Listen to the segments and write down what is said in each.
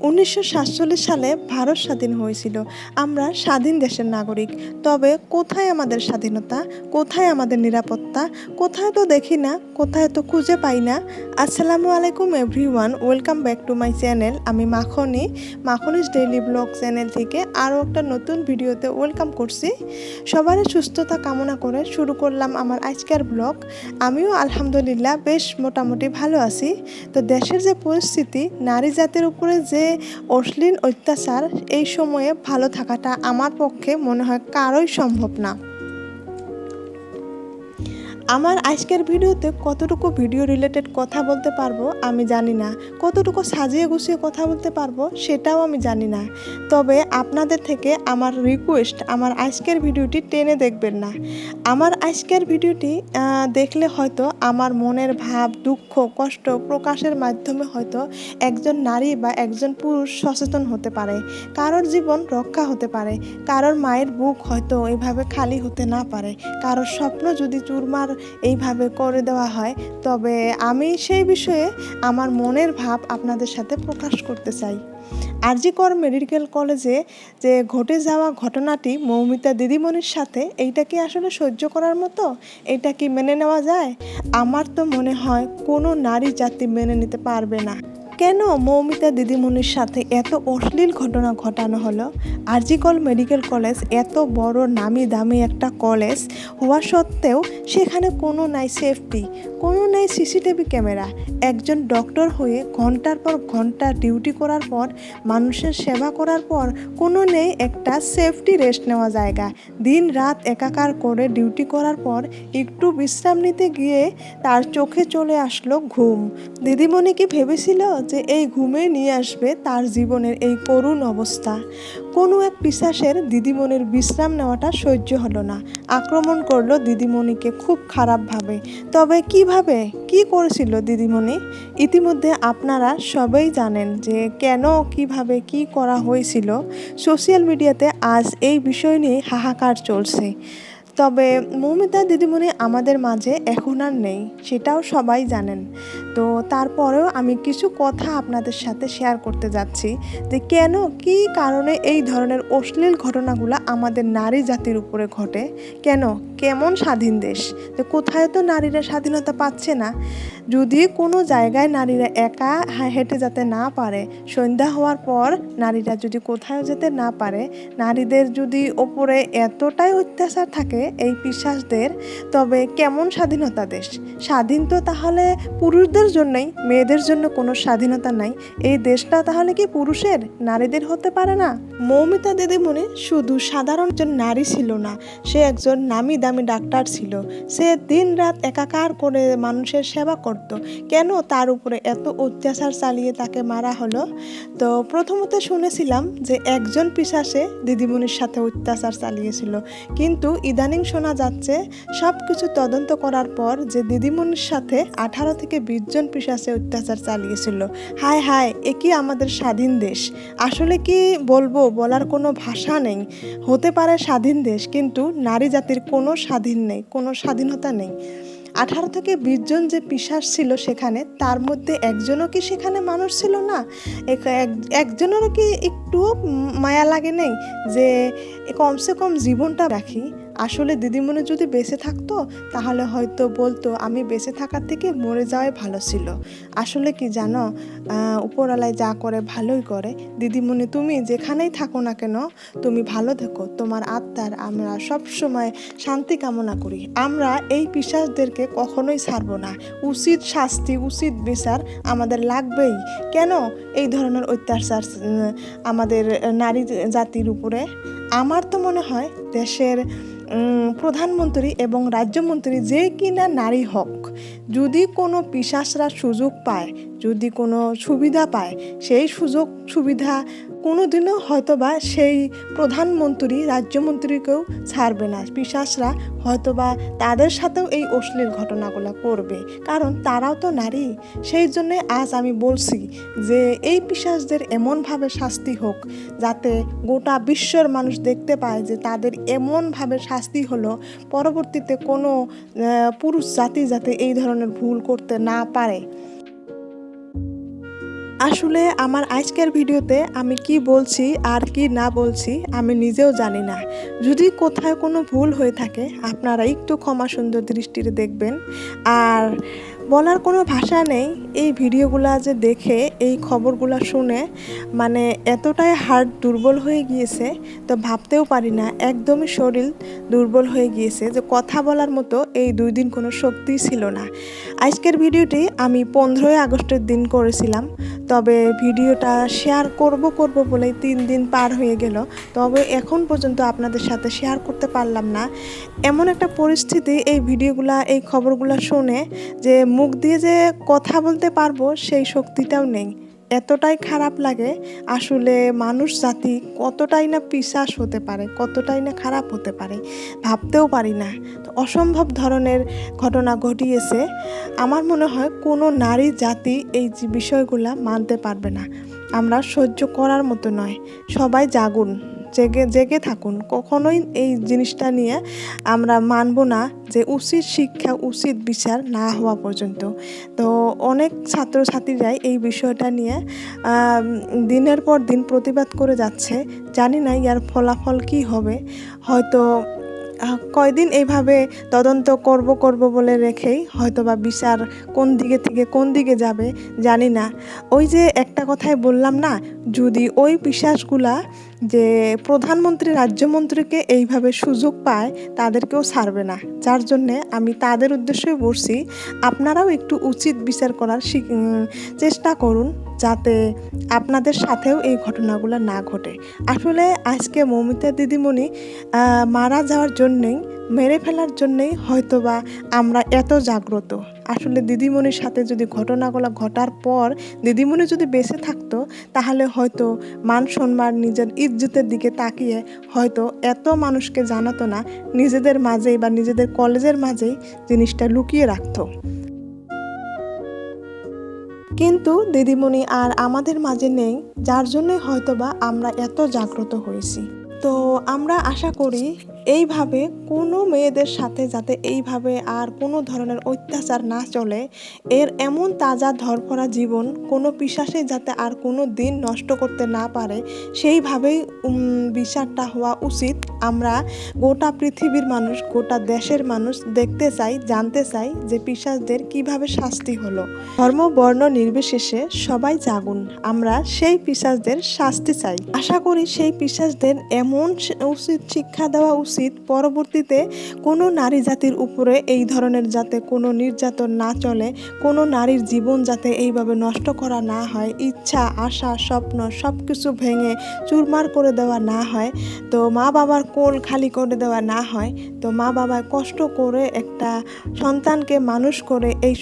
1947 সালে ভারত স্বাধীন হয়েছিল। আমরা স্বাধীন দেশের নাগরিক। তবে কোথায় আমাদের স্বাধীনতা, কোথায় আমাদের নিরাপত্তা? কোথায় তো দেখি না, কোথায় তো খুঁজে পাই না। আসসালামু আলাইকুম everyone, welcome back to my channel. আমি মাখনিস ডেইলি ব্লগ চ্যানেল থেকে আরও একটা নতুন ভিডিওতে ওয়েলকাম করছি। সবারই সুস্থতা কামনা করে শুরু করলাম আমার আজকের ব্লগ। আমিও আলহামদুলিল্লাহ বেশ মোটামুটি ভালো আছি। তো দেশের যে পরিস্থিতি, নারী জাতির উপরে যে অশ্লীল অত্যাচার, এই সময়ে ভালো থাকাটা আমার পক্ষে মনে হয় কারোই সম্ভব না। আমার আজকের ভিডিওতে কতটুকু ভিডিও রিলেটেড কথা বলতে পারবো আমি জানি না, কতটুকু সাজিয়ে গুছিয়ে কথা বলতে পারবো সেটাও আমি জানি না। তবে আপনাদের থেকে আমার রিকোয়েস্ট, আমার আজকের ভিডিওটি টেনে দেখবেন না। আমার আজকের ভিডিওটি দেখলে হয়তো আমার মনের ভাব, দুঃখ, কষ্ট প্রকাশের মাধ্যমে হয়তো একজন নারী বা একজন পুরুষ সচেতন হতে পারে, কারোর জীবন রক্ষা হতে পারে, কারোর মায়ের বুক হয়তো এইভাবে খালি হতে না পারে, কারোর স্বপ্ন যদি চুরমার এইভাবে করে দেওয়া হয়। তবে আমি সেই বিষয়ে আমার মনের ভাব আপনাদের সাথে প্রকাশ করতে চাই। আরজি কর মেডিকেল কলেজে যে ঘটে যাওয়া ঘটনাটি মৌমিতা দিদিমণির সাথে, এইটা কি আসলে সহ্য করার মতো? এটা কি মেনে নেওয়া যায়? আমার তো মনে হয় কোনো নারী জাতি মেনে নিতে পারবে না। কেন মৌমিতা দিদিমণির সাথে এত অশ্লীল ঘটনা ঘটানো হলো? আরজি কর মেডিকেল কলেজ এত বড় নামি দামি একটা কলেজ হওয়া সত্ত্বেও সেখানে কোনো নাই সেফটি, কোনো নাই সিসিটিভি ক্যামেরা। একজন ডক্টর হয়ে ঘন্টার পর ঘন্টা ডিউটি করার পর, মানুষের সেবা করার পর কোনো নেই একটা সেফটি রেস্ট নেওয়া জায়গা। দিন রাত একাকার করে ডিউটি করার পর একটু বিশ্রাম নিতে গিয়ে তার চোখে চলে আসলো ঘুম। দিদিমণি কি ভেবেছিল যে এই ঘুমে নিয়ে আসবে তার জীবনের এই করুণ অবস্থা? কোনো এক পিশাচের দিদিমণির বিশ্রাম নেওয়াটা সহ্য হলো না, আক্রমণ করলো দিদিমণিকে খুব খারাপভাবে। তবে কিভাবে, কি করেছিল দিদিমণি? ইতিমধ্যে আপনারা সবাই জানেন যে কেন, কিভাবে, কি করা হয়েছিল। সোশ্যাল মিডিয়াতে আজ এই বিষয় নিয়ে হাহাকার চলছে। তবে মৌমিতা দিদিমণি আমাদের মাঝে এখন আর নেই, সেটাও সবাই জানেন। তো তারপরেও আমি কিছু কথা আপনাদের সাথে শেয়ার করতে যাচ্ছি যে কেন, কি কারণে এই ধরনের অশ্লীল ঘটনাগুলো আমাদের নারী জাতির উপরে ঘটে। কেন, কেমন স্বাধীন দেশ, যে কোথায় তো নারীরা স্বাধীনতা পাচ্ছে না। যদি কোনো জায়গায় নারীরা একা হেঁটে যেতে না পারে, সন্ধ্যা হওয়ার পর নারীরা যদি কোথাও যেতে না পারে, নারীদের যদি ওপরে এতটাই অত্যাচার থাকে এই পিশাচদের, তবে কেমন স্বাধীনতা দেশ? স্বাধীন তো তাহলে পুরুষদের জন্যই, মেয়েদের জন্য কোনো স্বাধীনতা নাই। এই দেশটা তাহলে কি পুরুষের, নারীদের হতে পারে না? মৌমিতা দিদিমণি শুধু সাধারণ একজন নারী ছিল না, সে একজন নামি দামি ডাক্তার ছিল। সে দিন রাত একাকার করে মানুষের সেবা করত। কেন তার উপরে এত অত্যাচার চালিয়ে তাকে মারা হলো? তো প্রথমত শুনেছিলাম যে একজন পিশাচে দিদিমণির সাথে অত্যাচার চালিয়েছিল, কিন্তু ইদানিং শোনা যাচ্ছে সব কিছু তদন্ত করার পর যে দিদিমণির সাথে 18 থেকে 20 জন পিশাচে অত্যাচার চালিয়েছিল। হায় হায়, এ কি আমাদের স্বাধীন দেশ? আসলে কি বলবো, বলার কোনো ভাষা নেই। হতে পারে স্বাধীন দেশ, কিন্তু নারী জাতির কোনো স্বাধীন নেই, কোনো স্বাধীনতা নেই। 18 থেকে 20 জন যে পিশাচ ছিল সেখানে, তার মধ্যে একজনও কি সেখানে মানুষ ছিল না? একজনেরও কি একটু মায়া লাগে নেই যে কমসে কম জীবনটা রাখি? আসলে দিদিমণি যদি বেঁচে থাকতো তাহলে হয়তো বলতো আমি বেঁচে থাকার থেকে মরে যাওয়াই ভালো ছিল। আসলে কি জানো, উপরওয়ালায় যা করে ভালোই করে। দিদিমণি তুমি যেখানেই থাকো না কেন, তুমি ভালো থেকো, তোমার আত্মার আমরা সবসময় শান্তি কামনা করি। আমরা এই পিশাচদেরকে কখনোই ছাড়বো না। উচিত শাস্তি, উচিত বিচার আমাদের লাগবেই। কেন এই ধরনের অত্যাচার আমাদের নারী জাতির উপরে? আমার তো মনে হয় দেশের প্রধানমন্ত্রী এবং রাজ্যমন্ত্রী যে কিনা নারী হোক, যদি কোনো পিশাচরা সুযোগ পায়, যদি কোনো সুবিধা পায়, সেই সুযোগ সুবিধা কোনোদিনও হয়তোবা সেই প্রধানমন্ত্রী রাজ্যমন্ত্রীকেও ছাড়বে না। পিশাচরা হয়তোবা তাদের সাথেও এই অশ্লীল ঘটনাগুলো করবে, কারণ তারাও তো নারী। সেই জন্যে আজ আমি বলছি যে এই পিশাচদের এমনভাবে শাস্তি হোক যাতে গোটা বিশ্বের মানুষ দেখতে পায় যে তাদের এমনভাবে শাস্তি হলো, পরবর্তীতে কোনো পুরুষ জাতি যাতে এই ধরনের ভুল করতে না পারে। আসলে আমার আজকের ভিডিওতে আমি কি বলছি আর কি না বলছি আমি নিজেও জানি না। যদি কোথাও কোনো ভুল হয়ে থাকে আপনারা একটু ক্ষমা সুন্দর দৃষ্টিতে দেখবেন। আর বলার কোনো ভাষা নেই, এই ভিডিওগুলা যে দেখে এই খবরগুলা শুনে মানে এতটাই হার্ট দুর্বল হয়ে গিয়েছে, তো ভাবতেও পারি না, একদমই শরীর দুর্বল হয়ে গিয়েছে যে কথা বলার মতো এই 2 দিন কোনো শক্তিই ছিল না। আজকের ভিডিওটি আমি 15ই আগস্টের দিন করেছিলাম, তবে ভিডিওটা শেয়ার করব বলেই 3 দিন পার হয়ে গেল, তবে এখন পর্যন্ত আপনাদের সাথে শেয়ার করতে পারলাম না। এমন একটা পরিস্থিতি এই ভিডিওগুলা এই খবরগুলা শুনে যে মুখ দিয়ে যে কথা বলতে পারবো সেই শক্তিটাও নেই। এতটাই খারাপ লাগে। আসলে মানুষ জাতি কতটাই না পিশাচ হতে পারে, কতটাই না খারাপ হতে পারে ভাবতেও পারি না। তো অসম্ভব ধরনের ঘটনা ঘটিয়েছে। আমার মনে হয় কোনো নারী জাতি এই যে বিষয়গুলা মানতে পারবে না। আমরা সহ্য করার মতো নয়। সবাই জাগুন, জেগে থাকুন। কখনোই এই জিনিসটা নিয়ে আমরা মানব না যে উচিত শিক্ষা উচিত বিচার না হওয়া পর্যন্ত। তো অনেক ছাত্রছাত্রীরাই এই বিষয়টা নিয়ে দিনের পর দিন প্রতিবাদ করে যাচ্ছে। জানি না এর ফলাফল কী হবে। হয়তো কয়দিন এইভাবে তদন্ত করব বলে রেখেই হয়তো বা বিচার কোন দিকে থেকে কোন দিকে যাবে জানি না। ওই যে একটা কথাই বললাম না, যদি ওই পিশাচগুলা যে প্রধানমন্ত্রী রাজ্যমন্ত্রীকে এইভাবে সুযোগ পায় তাদেরকেও ছাড়বে না। যার জন্যে আমি তাদের উদ্দেশ্যই বলছি, আপনারাও একটু উচিত বিচার করার চেষ্টা করুন যাতে আপনাদের সাথেও এই ঘটনাগুলো না ঘটে। আসলে আজকে মৌমিতা দিদিমণি মারা যাওয়ার জন্যেই, মেরে ফেলার জন্যেই হয়তোবা আমরা এত জাগ্রত। আসলে দিদিমণির সাথে যদি ঘটনাগুলো ঘটার পর দিদিমণি যদি বেঁচে থাকতো তাহলে হয়তো মান সম্মান নিজের ইজ্জতের দিকে তাকিয়ে হয়তো এত মানুষকে জানাতো না, নিজেদের মাঝেই বা নিজেদের কলেজের মাঝেই জিনিসটা লুকিয়ে রাখতো। কিন্তু দিদিমণি আর আমাদের মাঝে নেই, যার জন্যই হয়তোবা আমরা এত জাগ্রত হয়েছি। তো আমরা আশা করি এইভাবে কোনো মেয়েদের সাথে যাতে এইভাবে আর কোনো ধরনের অত্যাচার না চলে, এর এমন তাজা ধরফরা জীবন কোনো পিশাচে যাতে আর কোনো দিন নষ্ট করতে না পারে, সেইভাবেই বিচারটা হওয়া উচিত। আমরা গোটা পৃথিবীর মানুষ, গোটা দেশের মানুষ দেখতে চাই, জানতে চাই যে পিশাচদের কিভাবে শাস্তি হলো। ধর্ম বর্ণ নির্বিশেষে সবাই জাগুন, আমরা সেই পিশাচদের শাস্তি চাই। আশা করি সেই পিশাচদের এমন উচিত শিক্ষা দেওয়া উচিত, পরবর্তীতে কোনো নারী জাতির উপরে এই ধরনের যাতে কোনো নির্যাতন না চলে, কোনো নারীর জীবন যাতে এইভাবে নষ্ট করা না হয়, ইচ্ছা আশা স্বপ্ন সব কিছু ভেঙে চুরমার করে দেওয়া না হয়, তো মা বাবার কোল খালি করে দেওয়া না হয়। তো মা বাবা কষ্ট করে একটা সন্তানকে মানুষ করে এই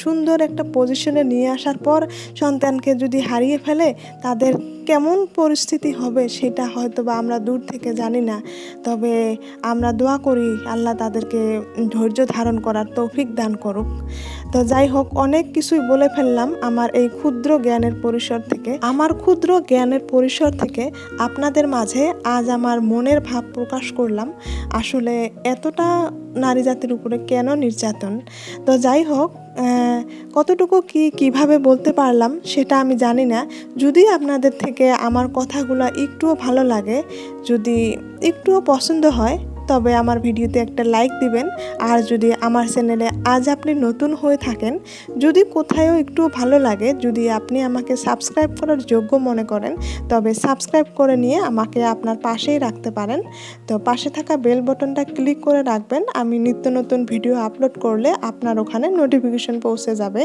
সুন্দর একটা পজিশনে নিয়ে আসার পর সন্তানকে যদি হারিয়ে ফেলে তাদের কেমন পরিস্থিতি হবে সেটা হয়তো বা আমরা দূর থেকে জানি না। তবে আমরা দোয়া করি আল্লাহ তাদেরকে ধৈর্য ধারণ করার তৌফিক দান করুক। তো যাই হোক, অনেক কিছুই বলে ফেললাম আমার এই ক্ষুদ্র জ্ঞানের পরিসর থেকে আপনাদের মাঝে আজ আমার মনের ভাব প্রকাশ করলাম। আসলে এতটা নারী জাতির উপরে কেন নির্যাতন। তো যাই হোক, কতটুকু কিভাবে বলতে পারলাম সেটা আমি জানি না। যদি আপনাদের থেকে আমার কথাগুলো একটুও ভালো লাগে, যদি একটুও পছন্দ হয়, তবে আমার ভিডিওতে একটা লাইক দিবেন। আর যদি আমার চ্যানেলে আজ আপনি নতুন হয়ে থাকেন, যদি কোথাও একটু ভালো লাগে, যদি আপনি আমাকে সাবস্ক্রাইব করার যোগ্য মনে করেন, তবে সাবস্ক্রাইব করে নিয়ে আমাকে আপনার পাশেই রাখতে পারেন। তো পাশে থাকা বেল বাটনটা ক্লিক করে রাখবেন, আমি নিত্য নতুন ভিডিও আপলোড করলে আপনার ওখানে নোটিফিকেশন পৌঁছে যাবে।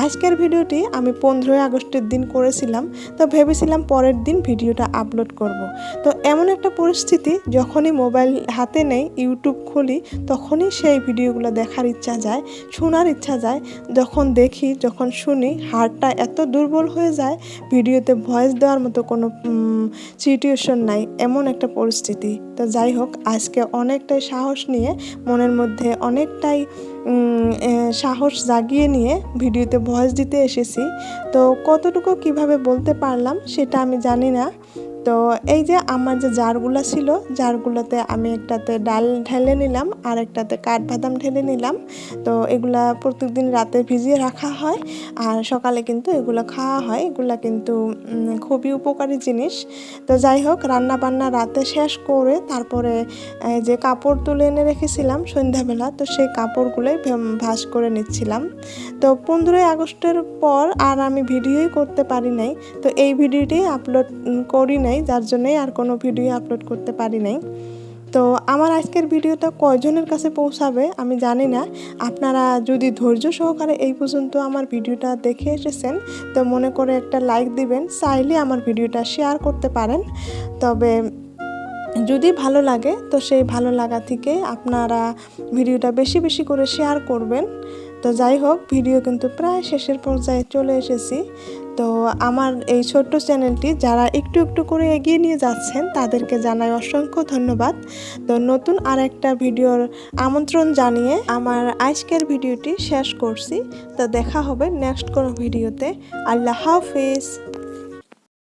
আজকের ভিডিওটি আমি 15ই আগস্টের দিন করেছিলাম, তো ভেবেছিলাম পরের দিন ভিডিওটা আপলোড করব। তো এমন একটা পরিস্থিতি, যখনই মোবাইল হাতে নেই, ইউটিউব খুলি, তখনই সেই ভিডিওগুলো দেখার ইচ্ছা যায়, শোনার ইচ্ছা যায়। যখন দেখি, যখন শুনি, হার্টটা এত দুর্বল হয়ে যায়, ভিডিওতে ভয়েস দেওয়ার মতো কোনো সিচুয়েশন নাই, এমন একটা পরিস্থিতি। তো যাই হোক, আজকে অনেকটাই সাহস নিয়ে, মনের মধ্যে অনেকটাই সাহস জাগিয়ে নিয়ে ভিডিওতে ভয়েস দিতে এসেছি। তো কতটুকু কিভাবে বলতে পারলাম সেটা আমি জানি না। তো এই যে আমার যে জারগুলো ছিল, জারগুলোতে আমি একটাতে ডাল ঢেলে নিলাম আর একটাতে কাঠবাদাম ঢেলে নিলাম। তো এগুলা প্রত্যেকদিন রাতে ভিজিয়ে রাখা হয় আর সকালে কিন্তু এগুলো খাওয়া হয়। এগুলা কিন্তু খুবই উপকারী জিনিস। তো যাই হোক, রান্না বান্না রাতে শেষ করে তারপরে যে কাপড় তুলে এনে রেখেছিলাম সন্ধ্যাবেলা, তো সেই কাপড়গুলোই ভাঁজ করে নিচ্ছিলাম। তো 15ই আগস্টের পর আর আমি ভিডিওই করতে পারি নাই। তো এই ভিডিওটি আপলোড করি নাই, যার জন্যই আর কোনো ভিডিও আপলোড করতে পারি নাই। তো আমার আজকের ভিডিওটা কয়জনের কাছে পৌঁছাবে আমি জানি না। আপনারা যদি ধৈর্য সহকারে এই পর্যন্ত আমার ভিডিওটা দেখে এসেছেন, তো মনে করে একটা লাইক দিবেন, চাইলে আমার ভিডিওটা শেয়ার করতে পারেন। তবে যদি ভালো লাগে তো সেই ভালো লাগা থেকে আপনারা ভিডিওটা বেশি বেশি করে শেয়ার করবেন। তো যাই হোক, ভিডিও কিন্তু প্রায় শেষের পর্যায়ে চলে এসেছি। তো আমার এই ছোট্ট চ্যানেলটি যারা একটু একটু করে এগিয়ে নিয়ে যাচ্ছেন তাদেরকে জানাই অসংখ্য ধন্যবাদ। তো নতুন আর একটা ভিডিওর আমন্ত্রণ জানিয়ে আমার আজকের ভিডিওটি শেষ করছি। তো দেখা হবে নেক্সট কোনো ভিডিওতে। আল্লাহ হাফেজ।